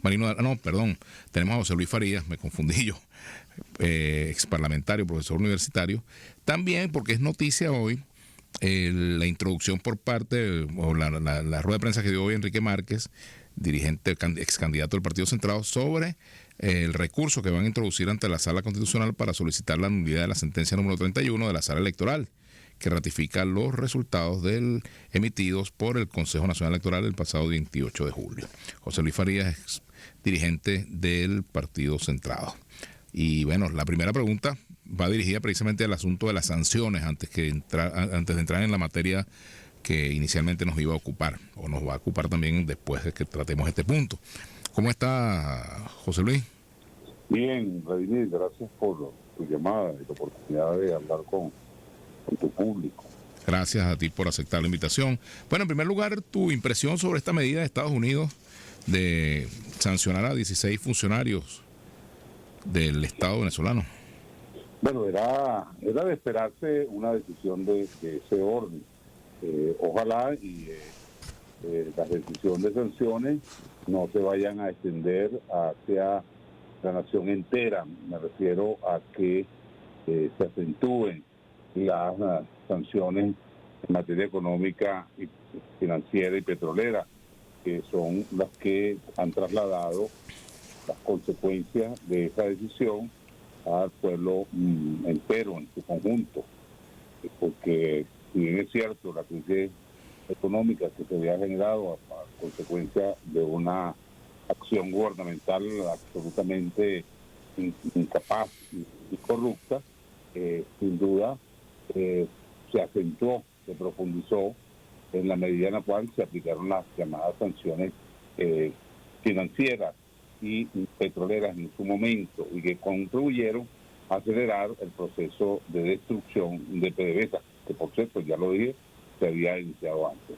Marino, no, perdón, tenemos a José Luis Farías, me confundí yo, ex parlamentario, profesor universitario, también porque es noticia hoy la introducción por parte, o la rueda de prensa que dio hoy Enrique Márquez, dirigente, ex candidato del Partido Centrado, sobre el recurso que van a introducir ante la Sala Constitucional para solicitar la nulidad de la sentencia número 31 de la Sala Electoral, que ratifica los resultados emitidos por el Consejo Nacional Electoral el pasado 28 de julio. José Luis Farías es dirigente del Partido Centrado. Y bueno, la primera pregunta va dirigida precisamente al asunto de las sanciones antes de entrar en la materia que inicialmente nos iba a ocupar, o nos va a ocupar también después de que tratemos este punto. ¿Cómo está, José Luis? Bien, Vladimir, gracias por tu llamada y la oportunidad de hablar con tu público. Gracias a ti por aceptar la invitación. Bueno, en primer lugar, tu impresión sobre esta medida de Estados Unidos de sancionar a 16 funcionarios del Estado venezolano. Bueno, era de esperarse una decisión de ese orden. Ojalá y las decisiones de sanciones no se vayan a extender hacia la nación entera. Me refiero a que se acentúen las sanciones en materia económica, y financiera y petrolera, que son las que han trasladado las consecuencias de esa decisión al pueblo entero en su conjunto. Porque si bien es cierto, la crisis económica que se había generado a consecuencia de una acción gubernamental absolutamente incapaz y corrupta, sin duda se acentuó, se profundizó en la medida en la cual se aplicaron las llamadas sanciones financieras y petroleras en su momento, y que contribuyeron a acelerar el proceso de destrucción de PDVSA, que por cierto, ya lo dije, se había iniciado antes.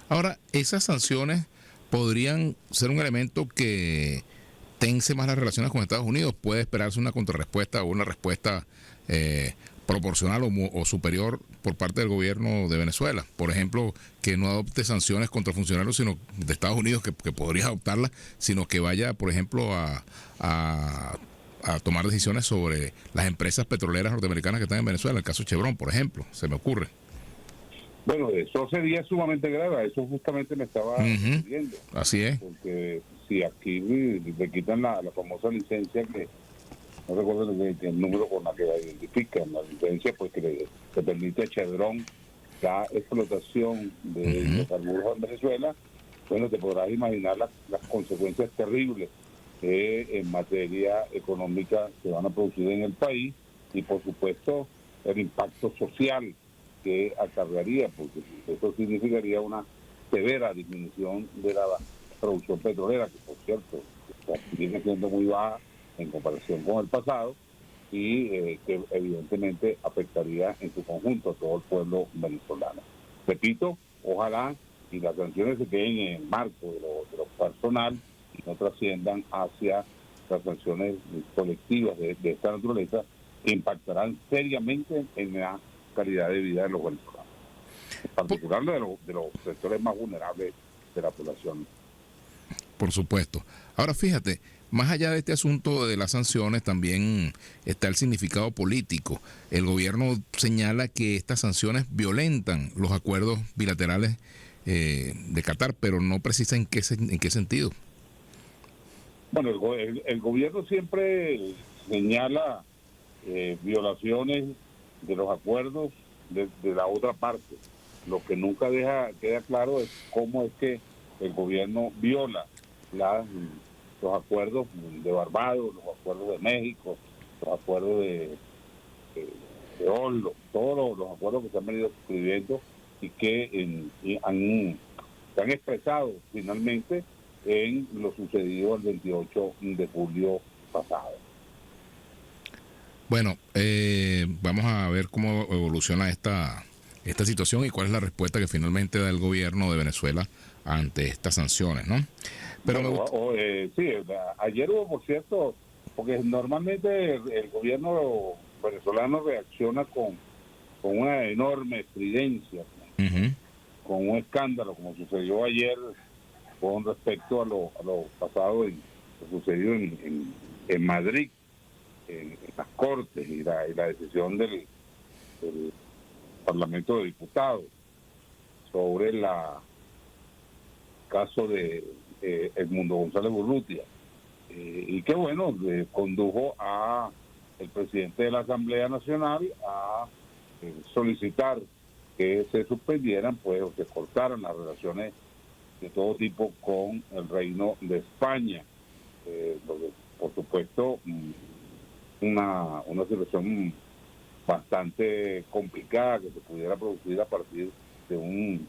Ahora, esas sanciones podrían ser un elemento que tense más las relaciones con Estados Unidos. ¿Puede esperarse una contrarrespuesta o una respuesta proporcional o superior por parte del gobierno de Venezuela? Por ejemplo, que no adopte sanciones contra funcionarios sino de Estados Unidos, que podría adoptarlas, sino que vaya, por ejemplo, a tomar decisiones sobre las empresas petroleras norteamericanas que están en Venezuela, el caso Chevron, por ejemplo, se me ocurre. Bueno, eso sería sumamente grave, a eso justamente me estaba refiriendo. Así es. Porque si aquí le quitan la famosa licencia, que no recuerdo el número con la que la identifican, la licencia pues que le permite a Chevron la explotación de hidrocarburos en Venezuela, bueno, te podrás imaginar las consecuencias terribles en materia económica que van a producir en el país, y por supuesto el impacto social que acarrearía, porque eso significaría una severa disminución de la producción petrolera, que por cierto viene siendo muy baja en comparación con el pasado, y que evidentemente afectaría en su conjunto a todo el pueblo venezolano. Repito, ojalá y las sanciones se queden en el marco de lo personal y no trasciendan hacia las sanciones colectivas de esta naturaleza, que impactarán seriamente en la calidad de vida de los venezolanos, en particular de los sectores más vulnerables de la población. Por supuesto. Ahora fíjate, más allá de este asunto de las sanciones, también está el significado político. El gobierno señala que estas sanciones violentan los acuerdos bilaterales de Qatar, pero no precisa en qué sentido. Bueno, el gobierno siempre señala violaciones de los acuerdos de la otra parte. Lo que nunca queda claro es cómo es que el gobierno viola los acuerdos de Barbados, los acuerdos de México, los acuerdos de Oslo, todos los acuerdos que se han venido suscribiendo y que se han expresado finalmente en lo sucedido el 28 de julio pasado. Bueno, vamos a ver cómo evoluciona esta situación y cuál es la respuesta que finalmente da el gobierno de Venezuela ante estas sanciones, ¿no? Pero bueno, sí, ayer hubo, por cierto, porque normalmente el gobierno venezolano reacciona con una enorme estridencia, con un escándalo, como sucedió ayer con respecto a lo pasado, lo sucedido en Madrid, en las Cortes y la decisión del Parlamento de Diputados sobre el caso de Edmundo González Urrutia, y que bueno, condujo a el presidente de la Asamblea Nacional a solicitar que se suspendieran, pues, o se cortaran las relaciones de todo tipo con el Reino de España. Lo que, por supuesto, una situación bastante complicada que se pudiera producir a partir de un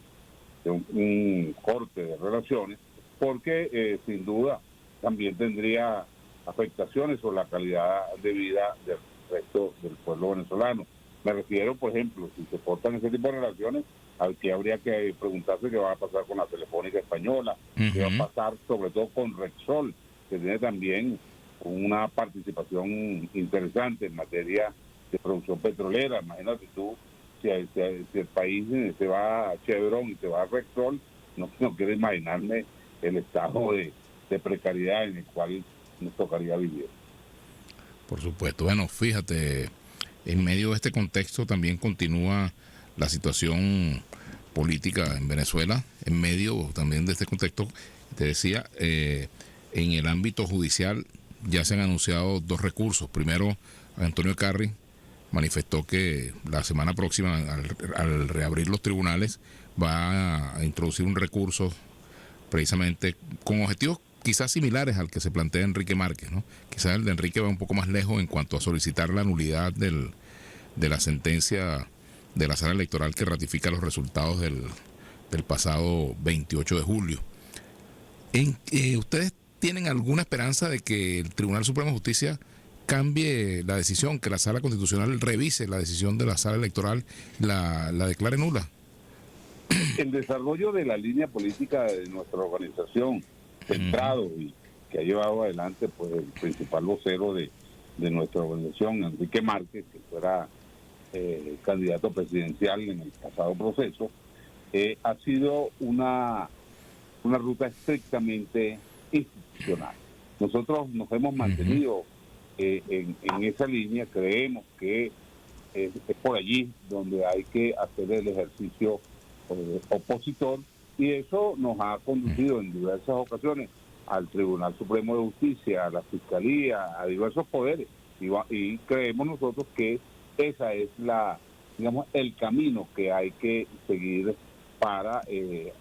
corte de relaciones, porque sin duda también tendría afectaciones sobre la calidad de vida del resto del pueblo venezolano. Me refiero, por ejemplo, si se cortan ese tipo de relaciones, al que habría que preguntarse qué va a pasar con la Telefónica Española, qué va a pasar sobre todo con Repsol, que tiene también una participación interesante en materia de producción petrolera. Imagínate tú, si el país se va a Chevron y se va a Repsol, no quiero imaginarme el estado de precariedad en el cual nos tocaría vivir. Por supuesto. Bueno, fíjate, en medio de este contexto también continúa la situación política en Venezuela. En medio también de este contexto, te decía, en el ámbito judicial ya se han anunciado 2 recursos. Primero, Antonio Carri manifestó que la semana próxima, al reabrir los tribunales, va a introducir un recurso precisamente con objetivos quizás similares al que se plantea Enrique Márquez, ¿no? Quizás el de Enrique va un poco más lejos en cuanto a solicitar la nulidad de la sentencia de la sala electoral que ratifica los resultados del pasado 28 de julio. ¿Ustedes tienen alguna esperanza de que el Tribunal Supremo de Justicia cambie la decisión, que la Sala Constitucional revise la decisión de la sala electoral, la declare nula? El desarrollo de la línea política de nuestra organización, centrado y que ha llevado adelante, pues, el principal vocero de nuestra organización, Enrique Márquez, que fuera candidato presidencial en el pasado proceso, ha sido una ruta estrictamente institucional. Nosotros nos hemos mantenido en esa línea. Creemos que es por allí donde hay que hacer el ejercicio opositor, y eso nos ha conducido en diversas ocasiones al Tribunal Supremo de Justicia, a la Fiscalía, a diversos poderes, y creemos nosotros que esa es el camino que hay que seguir para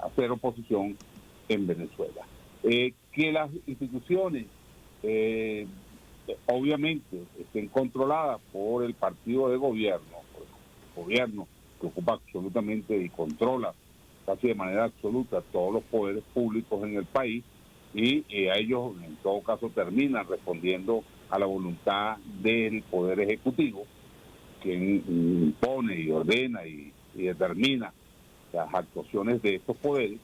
hacer oposición en Venezuela. Que las instituciones obviamente estén controladas por el partido de gobierno, por el gobierno que ocupa absolutamente y controla casi de manera absoluta todos los poderes públicos en el país, y a ellos en todo caso terminan respondiendo a la voluntad del Poder Ejecutivo, quien impone y ordena y determina las actuaciones de estos poderes.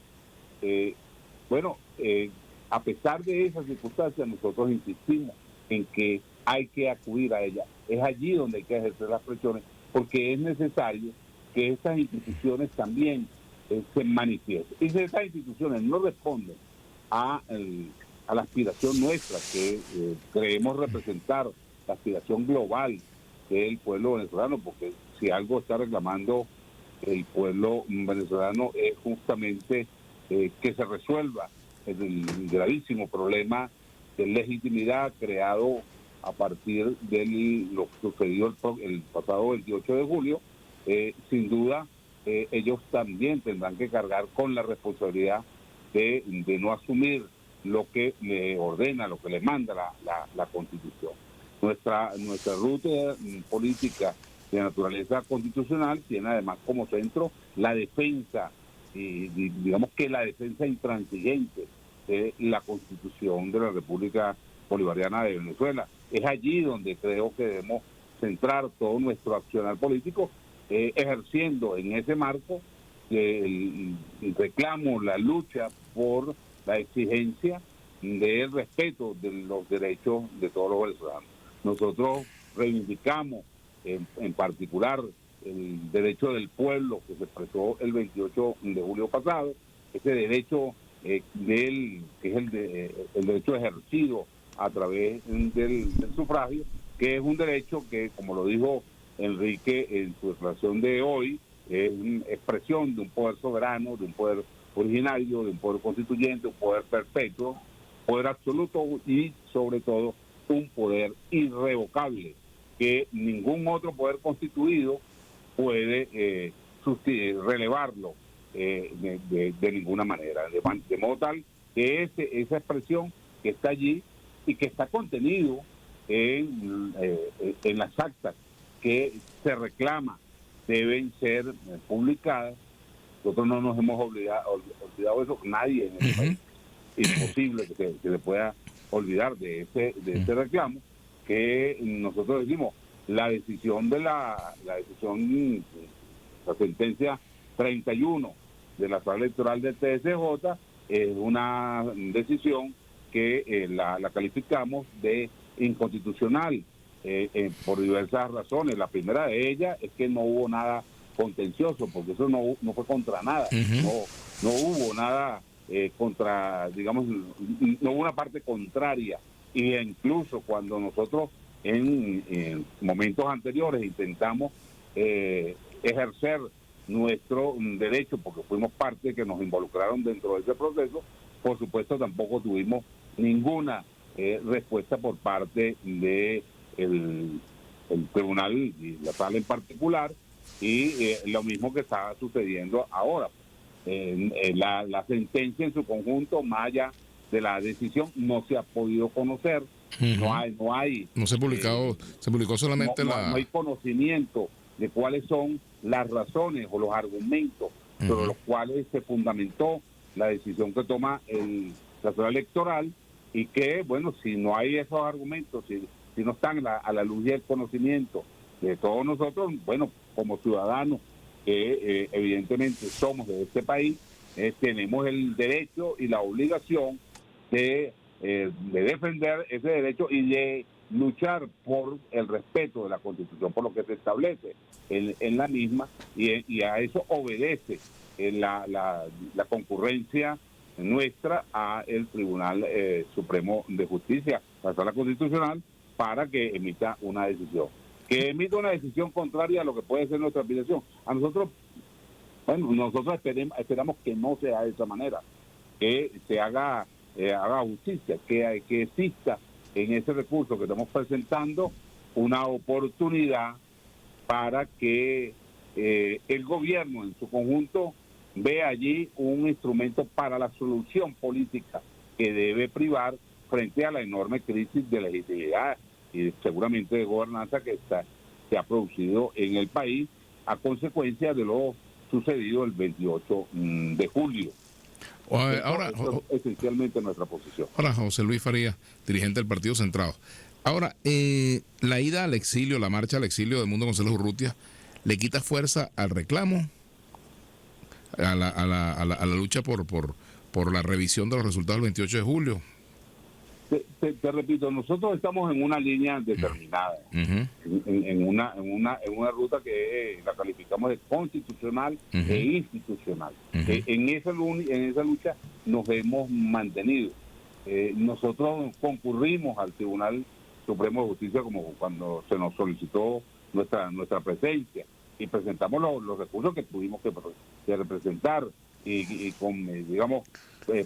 A pesar de esas circunstancias, nosotros insistimos en que hay que acudir a ella. Es allí donde hay que ejercer las presiones, porque es necesario que estas instituciones también se manifiesten. Y si estas instituciones no responden a la aspiración nuestra, que creemos representar la aspiración global del pueblo venezolano, porque si algo está reclamando el pueblo venezolano es justamente que se resuelva el gravísimo problema de legitimidad creado a partir de lo que sucedió el pasado 28 de julio. Sin duda, ellos también tendrán que cargar con la responsabilidad de no asumir lo que le ordena, lo que le manda la Constitución. Nuestra ruta política de naturaleza constitucional tiene además como centro la defensa, digamos que la defensa intransigente de la Constitución de la República Bolivariana de Venezuela. Es allí donde creo que debemos centrar todo nuestro accionar político, ejerciendo en ese marco el reclamo, la lucha por la exigencia del respeto de los derechos de todos los venezolanos. Nosotros reivindicamos en particular el derecho del pueblo que se expresó el 28 de julio pasado, ese derecho que es el derecho ejercido a través del sufragio, que es un derecho que, como lo dijo Enrique en su declaración de hoy, es una expresión de un poder soberano, de un poder originario, de un poder constituyente, un poder perpetuo, poder absoluto y sobre todo un poder irrevocable que ningún otro poder constituido puede relevarlo de ninguna manera, de modo tal que esa expresión que está allí y que está contenido en las actas que se reclama deben ser publicadas. Nosotros no nos hemos olvidado de eso, nadie en el país. Imposible que se pueda olvidar de ese reclamo, que nosotros decimos, la sentencia 31 de la sala electoral del TSJ es una decisión que la calificamos de inconstitucional por diversas razones. La primera de ellas es que no hubo nada contencioso, porque eso no fue contra nada, no hubo nada contra, digamos, no hubo una parte contraria, y incluso cuando nosotros en momentos anteriores intentamos ejercer nuestro derecho, porque fuimos parte que nos involucraron dentro de ese proceso, por supuesto tampoco tuvimos ninguna respuesta por parte de el tribunal y la sala en particular, y lo mismo que está sucediendo ahora. La sentencia en su conjunto, más allá de la decisión, no se ha podido conocer. No se ha publicado, se publicó solamente no hay conocimiento de cuáles son las razones o los argumentos sobre los cuales se fundamentó la decisión que toma la Sala Electoral, y que, bueno, si no hay esos argumentos, si no están a la luz y el conocimiento de todos nosotros, bueno, como ciudadanos que evidentemente somos de este país, tenemos el derecho y la obligación de defender ese derecho y de luchar por el respeto de la Constitución, por lo que se establece en la misma, y a eso obedece la concurrencia nuestra a el Tribunal Supremo de Justicia, la Sala Constitucional, para que emita una decisión. Que emita una decisión contraria a lo que puede ser nuestra aspiración. A nosotros, bueno, nosotros esperamos que no sea de esa manera, que se haga justicia, que exista en ese recurso que estamos presentando una oportunidad para que el gobierno en su conjunto vea allí un instrumento para la solución política que debe privar frente a la enorme crisis de legitimidad y seguramente de gobernanza que se ha producido en el país a consecuencia de lo sucedido el 28 de julio. Ahora, eso es esencialmente nuestra posición. Ahora, José Luis Farías, dirigente del Partido Centrado. Ahora, la ida al exilio, la marcha al exilio de Edmundo González Urrutia, ¿le quita fuerza al reclamo, a la lucha por la revisión de los resultados del 28 de julio? Te repito, nosotros estamos en una línea determinada, en una ruta que la calificamos de constitucional e institucional. En esa lucha nos hemos mantenido. Nosotros concurrimos al Tribunal Supremo de Justicia como cuando se nos solicitó nuestra presencia, y presentamos los recursos que tuvimos que representar, y digamos,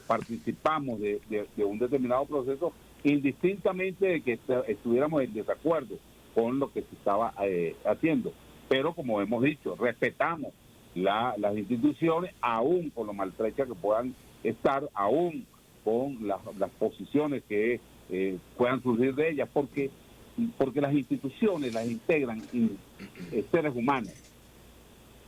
participamos de un determinado proceso, indistintamente de que estuviéramos en desacuerdo con lo que se estaba haciendo. Pero, como hemos dicho, respetamos las instituciones, aún con lo maltrechas que puedan estar, aún con las posiciones que puedan surgir de ellas, porque las instituciones las integran seres humanos.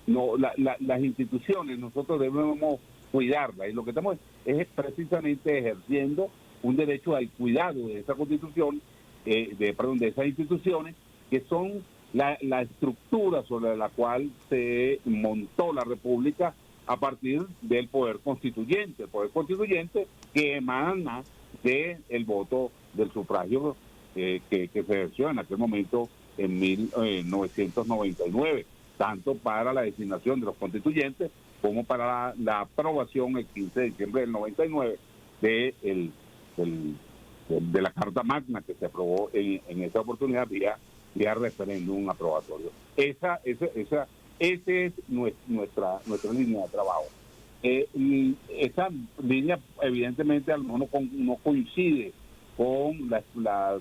No, las instituciones nosotros debemos cuidarlas, y lo que estamos es precisamente ejerciendo un derecho al cuidado de esa Constitución, de esas instituciones, que son la estructura sobre la cual se montó la República a partir del poder constituyente, que emana del voto del sufragio que se ejerció en aquel momento en 1999, tanto para la designación de los constituyentes como para la aprobación el 15 de diciembre del 99 de la Carta Magna que se aprobó en esa oportunidad vía referéndum aprobatorio. Esa es nuestra línea de trabajo. Y esa línea evidentemente a lo mejor no coincide con la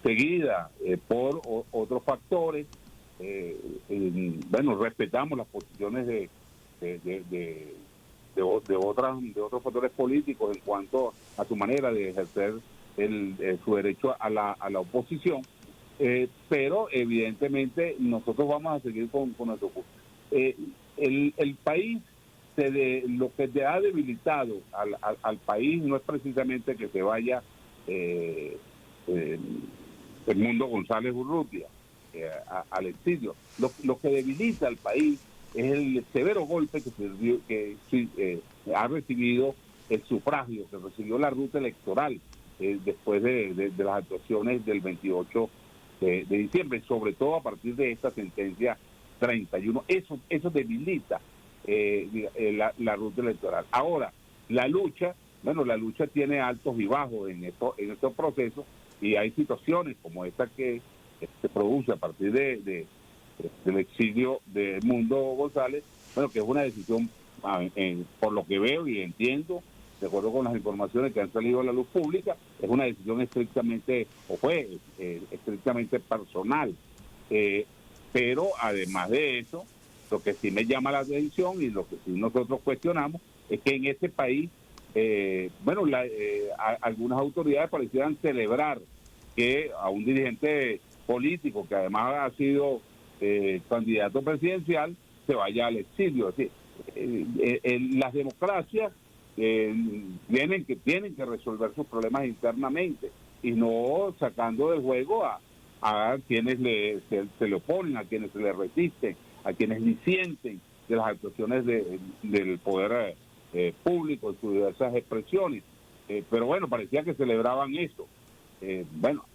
seguida por otros factores. Bueno, respetamos las posiciones de otros factores políticos en cuanto a su manera de ejercer su derecho a la oposición, pero evidentemente nosotros vamos a seguir con nuestro curso. El país, lo que te ha debilitado al país no es precisamente que se vaya Edmundo González Urrutia al exilio. Lo que debilita al país es el severo golpe que ha recibido el sufragio, que recibió la ruta electoral después de las actuaciones del 28 de diciembre, sobre todo a partir de esta sentencia 31. Eso debilita la ruta electoral. Ahora, la lucha tiene altos y bajos en estos procesos, y hay situaciones como esta que se produce a partir del exilio de Edmundo González, que es una decisión, por lo que veo y entiendo, de acuerdo con las informaciones que han salido a la luz pública, es una decisión estrictamente personal. Pero además de eso, lo que sí me llama la atención y lo que sí nosotros cuestionamos es que en este país, algunas autoridades parecieran celebrar que a un dirigente político que además ha sido candidato presidencial se vaya al exilio. Es decir, las democracias tienen que resolver sus problemas internamente y no sacando del juego a quienes se le oponen, a quienes se le resisten, a quienes disienten de las actuaciones del poder público en sus diversas expresiones. Pero bueno, parecía que celebraban eso.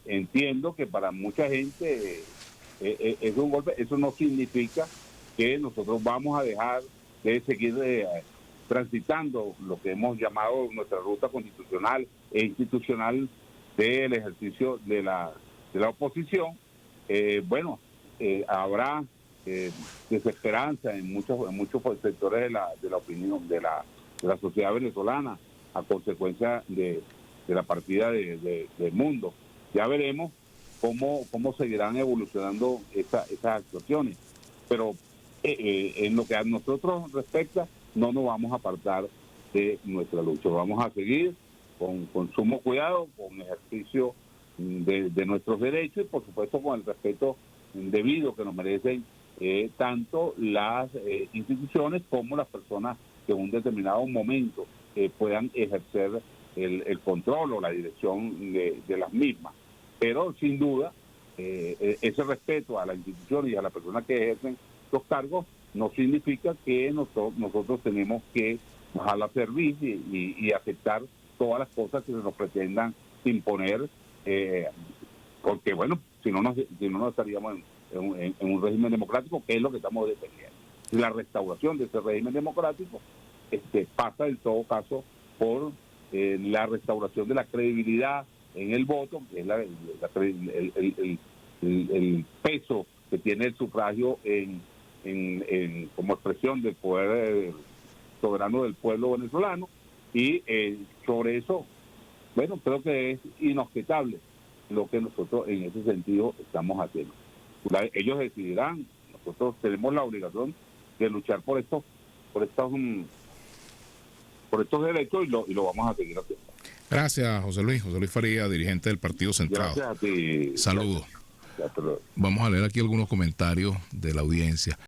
Entiendo que para mucha gente es un golpe. Eso no significa que nosotros vamos a dejar de seguir transitando lo que hemos llamado nuestra ruta constitucional e institucional del ejercicio de la oposición. Habrá desesperanza en muchos sectores de la opinión de la sociedad venezolana a consecuencia de la partida de Edmundo. Ya veremos cómo seguirán evolucionando esas actuaciones, pero en lo que a nosotros respecta no nos vamos a apartar de nuestra lucha. Vamos a seguir con sumo cuidado, con ejercicio de nuestros derechos y por supuesto con el respeto debido que nos merecen tanto las instituciones como las personas que en un determinado momento puedan ejercer el control o la dirección de las mismas. Pero sin duda ese respeto a la institución y a las personas que ejercen los cargos no significa que nosotros tenemos que bajar la cerviz y aceptar todas las cosas que se nos pretendan imponer, porque si no estaríamos en un régimen democrático, que es lo que estamos defendiendo. La restauración de ese régimen democrático pasa en todo caso por la restauración de la credibilidad en el voto, que es el peso que tiene el sufragio como expresión del poder soberano del pueblo venezolano, y sobre eso, creo que es inobjetable lo que nosotros en ese sentido estamos haciendo. Ellos decidirán, nosotros tenemos la obligación de luchar por estos derechos y lo vamos a seguir haciendo. Gracias, José Luis Faría, dirigente del Partido Centrado. Gracias a ti. Saludos. Gracias. Vamos a leer aquí algunos comentarios de la audiencia.